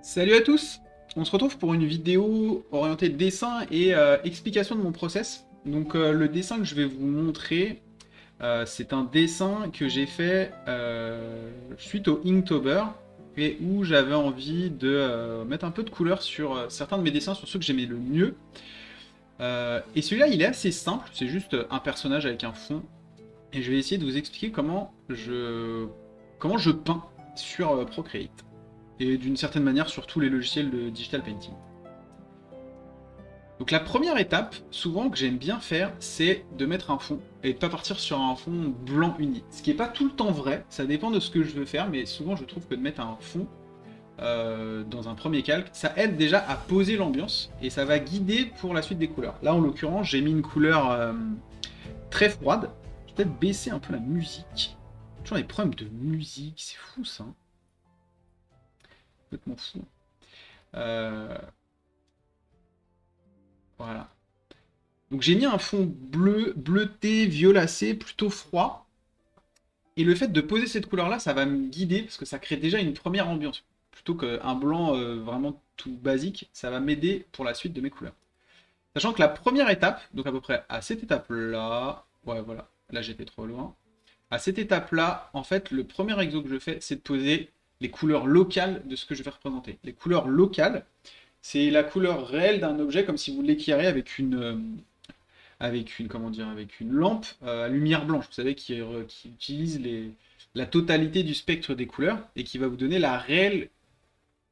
Salut à tous! On se retrouve pour une vidéo orientée dessin et explication de mon process. Donc le dessin que je vais vous montrer, c'est un dessin que j'ai fait suite au Inktober et où j'avais envie de mettre un peu de couleur sur certains de mes dessins, sur ceux que j'aimais le mieux. Et celui-là, il est assez simple, c'est juste un personnage avec un fond. Et je vais essayer de vous expliquer comment je peins sur Procreate et d'une certaine manière sur tous les logiciels de digital painting. Donc la première étape, souvent que j'aime bien faire, c'est de mettre un fond et de pas partir sur un fond blanc uni. Ce qui n'est pas tout le temps vrai, ça dépend de ce que je veux faire, mais souvent je trouve que de mettre un fond dans un premier calque, ça aide déjà à poser l'ambiance et ça va guider pour la suite des couleurs. Là en l'occurrence, j'ai mis une couleur très froide. Je vais peut-être baisser un peu la musique. Toujours des problèmes de musique, c'est fou ça. Complètement fou. Voilà. Donc j'ai mis un fond bleu, bleuté, violacé, plutôt froid. Et le fait de poser cette couleur-là, ça va me guider, parce que ça crée déjà une première ambiance. Plutôt qu'un blanc vraiment tout basique, ça va m'aider pour la suite de mes couleurs. Sachant que la première étape, donc à peu près à cette étape-là, ouais voilà, là j'étais trop loin. À cette étape-là, en fait, le premier exo que je fais, c'est de poser les couleurs locales de ce que je vais représenter. Les couleurs locales, c'est la couleur réelle d'un objet, comme si vous l'éclairez comment dire, avec une lampe à lumière blanche, vous savez, qui utilise la totalité du spectre des couleurs et qui va vous donner la réelle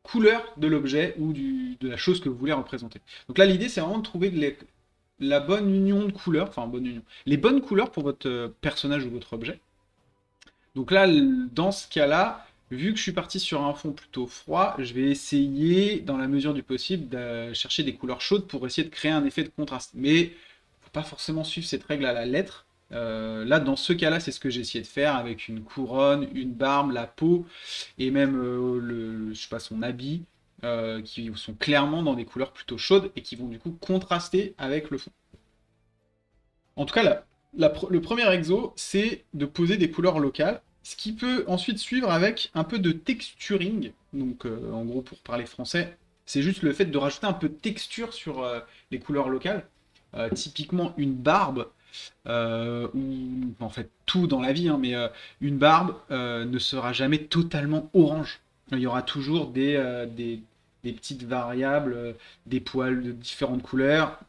couleur de l'objet ou de la chose que vous voulez représenter. Donc là, l'idée, c'est vraiment de trouver la bonne union de couleurs, enfin, bonne union, les bonnes couleurs pour votre personnage ou votre objet. Donc là, dans ce cas-là, vu que je suis parti sur un fond plutôt froid, je vais essayer, dans la mesure du possible, de chercher des couleurs chaudes pour essayer de créer un effet de contraste. Mais faut pas forcément suivre cette règle à la lettre. Là, dans ce cas-là, c'est ce que j'ai essayé de faire avec une couronne, une barbe, la peau et même je sais pas, son habit, qui sont clairement dans des couleurs plutôt chaudes et qui vont du coup contraster avec le fond. En tout cas, le premier exo, c'est de poser des couleurs locales, ce qui peut ensuite suivre avec un peu de texturing. Donc, en gros, pour parler français, c'est juste le fait de rajouter un peu de texture sur les couleurs locales. Typiquement, une barbe, ou en fait tout dans la vie, hein, mais une barbe ne sera jamais totalement orange. Il y aura toujours des petites variables, des poils de différentes couleurs.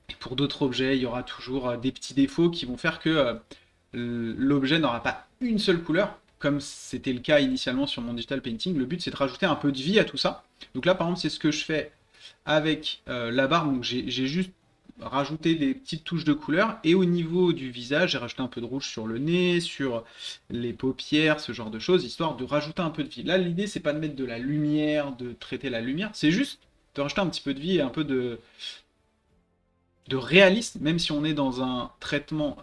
Et pour d'autres objets, il y aura toujours des petits défauts qui vont faire que l'objet n'aura pas une seule couleur, comme c'était le cas initialement sur mon digital painting. Le but, c'est de rajouter un peu de vie à tout ça. Donc là, par exemple, c'est ce que je fais avec la barre. Donc j'ai juste rajouté des petites touches de couleur. Et au niveau du visage, j'ai rajouté un peu de rouge sur le nez, sur les paupières, ce genre de choses, histoire de rajouter un peu de vie. Là, l'idée, c'est pas de mettre de la lumière, de traiter la lumière, c'est juste de rajouter un petit peu de vie et un peu de réalisme, même si on est dans un traitement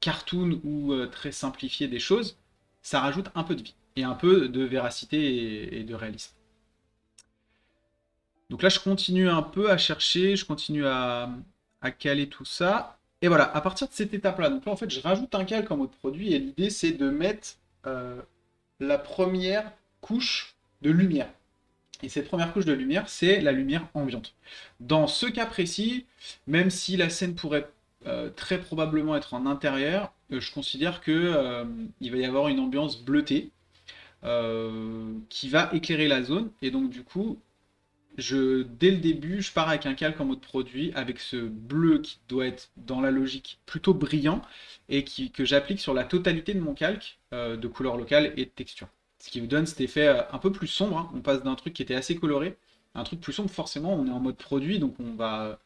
cartoon ou très simplifié des choses, ça rajoute un peu de vie et un peu de véracité et de réalisme. Donc là, je continue un peu à chercher, je continue à caler tout ça. Et voilà, à partir de cette étape-là, donc là, en fait, je rajoute un calque en mode produit et l'idée, c'est de mettre la première couche de lumière. Et cette première couche de lumière, c'est la lumière ambiante. Dans ce cas précis, même si la scène pourrait très probablement être en intérieur, je considère que il va y avoir une ambiance bleutée qui va éclairer la zone. Et donc du coup, dès le début, je pars avec un calque en mode produit, avec ce bleu qui doit être dans la logique plutôt brillant, et que j'applique sur la totalité de mon calque de couleur locale et de texture. Ce qui vous donne cet effet un peu plus sombre, hein. On passe d'un truc qui était assez coloré à un truc plus sombre, forcément, on est en mode produit, donc comment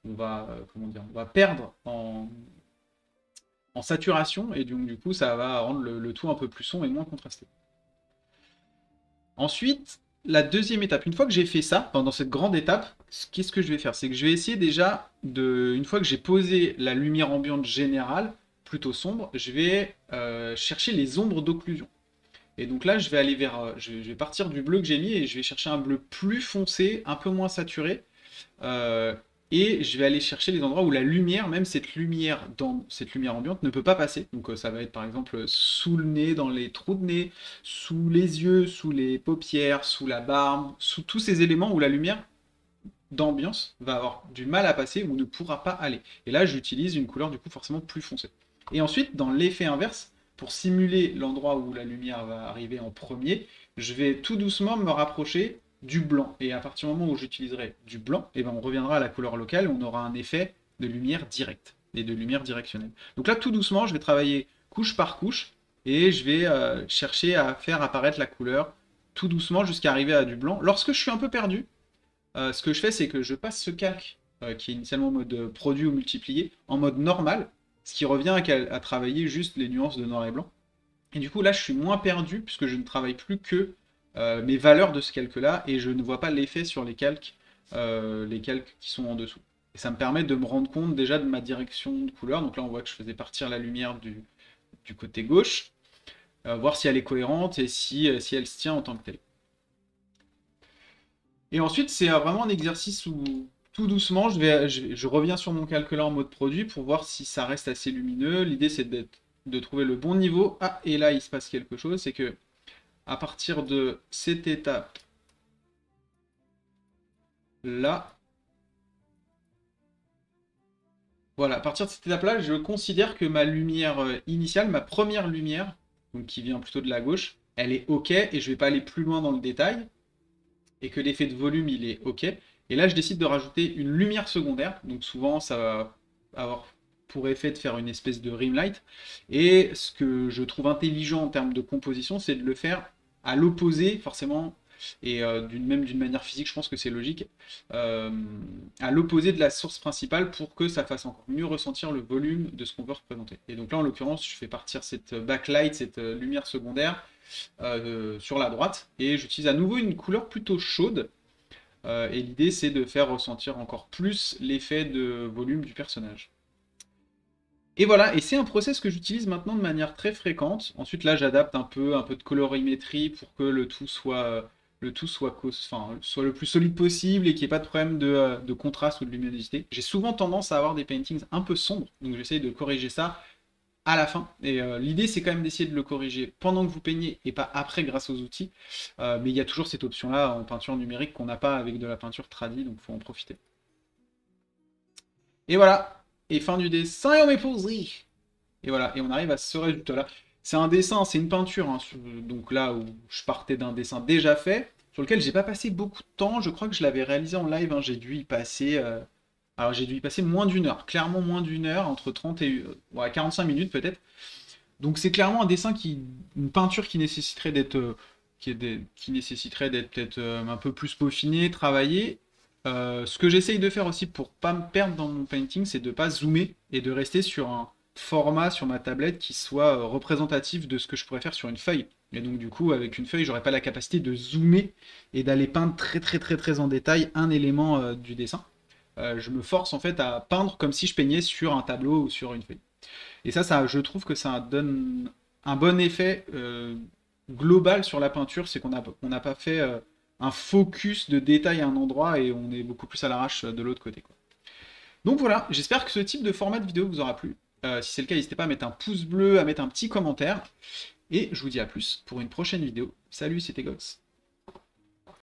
dire, on va perdre en saturation, et donc du coup, ça va rendre le tout un peu plus sombre et moins contrasté. Ensuite, la deuxième étape, une fois que j'ai fait ça, pendant cette grande étape, qu'est-ce que je vais faire? C'est que je vais essayer déjà, une fois que j'ai posé la lumière ambiante générale, plutôt sombre, je vais chercher les ombres d'occlusion. Et donc là, je vais aller je vais partir du bleu que j'ai mis et je vais chercher un bleu plus foncé, un peu moins saturé, Et je vais aller chercher les endroits où la lumière, même cette lumière ambiante, ne peut pas passer. Donc ça va être par exemple sous le nez, dans les trous de nez, sous les yeux, sous les paupières, sous la barbe, sous tous ces éléments où la lumière d'ambiance va avoir du mal à passer ou ne pourra pas aller. Et là, j'utilise une couleur du coup forcément plus foncée. Et ensuite, dans l'effet inverse, pour simuler l'endroit où la lumière va arriver en premier, je vais tout doucement me rapprocher du blanc. Et à partir du moment où j'utiliserai du blanc, et ben on reviendra à la couleur locale, on aura un effet de lumière directe et de lumière directionnelle. Donc là, tout doucement, je vais travailler couche par couche et je vais chercher à faire apparaître la couleur tout doucement jusqu'à arriver à du blanc. Lorsque je suis un peu perdu, ce que je fais, c'est que je passe ce calque qui est initialement en mode produit ou multiplié en mode normal, ce qui revient à travailler juste les nuances de noir et blanc. Et du coup, là, je suis moins perdu puisque je ne travaille plus que mes valeurs de ce calque-là et je ne vois pas l'effet sur les calques qui sont en dessous. Et ça me permet de me rendre compte déjà de ma direction de couleur. Donc là, on voit que je faisais partir la lumière du côté gauche, voir si elle est cohérente et si elle se tient en tant que telle. Et ensuite, c'est vraiment un exercice où tout doucement, je reviens sur mon calculateur en mode produit pour voir si ça reste assez lumineux. L'idée, c'est de trouver le bon niveau. Ah, et là, il se passe quelque chose, c'est que à partir de cette étape là, voilà, à partir de cette étape-là, je considère que ma lumière initiale, ma première lumière, donc qui vient plutôt de la gauche, elle est OK et je vais pas aller plus loin dans le détail. Et que l'effet de volume il est OK. Et là je décide de rajouter une lumière secondaire, donc souvent ça va avoir pour effet de faire une espèce de rim light. Et ce que je trouve intelligent en termes de composition, c'est de le faire à l'opposé forcément, et même d'une manière physique, je pense que c'est logique, euh, à l'opposé de la source principale pour que ça fasse encore mieux ressentir le volume de ce qu'on veut représenter. Et donc là en l'occurrence, je fais partir cette backlight, cette lumière secondaire sur la droite et j'utilise à nouveau une couleur plutôt chaude et l'idée c'est de faire ressentir encore plus l'effet de volume du personnage. Et voilà, et c'est un process que j'utilise maintenant de manière très fréquente. Ensuite là j'adapte un peu de colorimétrie pour que le tout soit, enfin, soit le plus solide possible et qu'il n'y ait pas de problème de contraste ou de luminosité. J'ai souvent tendance à avoir des paintings un peu sombres, donc j'essaye de corriger ça à la fin. Et l'idée, c'est quand même d'essayer de le corriger pendant que vous peignez et pas après grâce aux outils. Mais il y a toujours cette option-là en peinture numérique qu'on n'a pas avec de la peinture tradie, donc il faut en profiter. Et voilà. Et fin du dessin et on m'épouserie. Et voilà. Et on arrive à ce résultat-là. C'est un dessin, c'est une peinture. Hein, donc là où je partais d'un dessin déjà fait, sur lequel j'ai pas passé beaucoup de temps. Je crois que je l'avais réalisé en live. Hein, j'ai dû y passer. Alors j'ai dû y passer moins d'une heure, clairement moins d'une heure, entre 30 et ouais, 45 minutes peut-être. Donc c'est clairement un dessin une peinture qui nécessiterait d'être qui nécessiterait d'être peut-être un peu plus peaufiné, travaillé. Ce que j'essaye de faire aussi pour pas me perdre dans mon painting, c'est de pas zoomer et de rester sur un format sur ma tablette qui soit représentatif de ce que je pourrais faire sur une feuille. Et donc du coup, avec une feuille, j'aurais pas la capacité de zoomer et d'aller peindre très en détail un élément du dessin. Je me force en fait à peindre comme si je peignais sur un tableau ou sur une feuille. Et ça, je trouve que ça donne un bon effet global sur la peinture, c'est qu'on n'a pas fait un focus de détail à un endroit et on est beaucoup plus à l'arrache de l'autre côté, quoi. Donc voilà, j'espère que ce type de format de vidéo vous aura plu. Si c'est le cas, n'hésitez pas à mettre un pouce bleu, à mettre un petit commentaire. Et je vous dis à plus pour une prochaine vidéo. Salut, c'était Gox.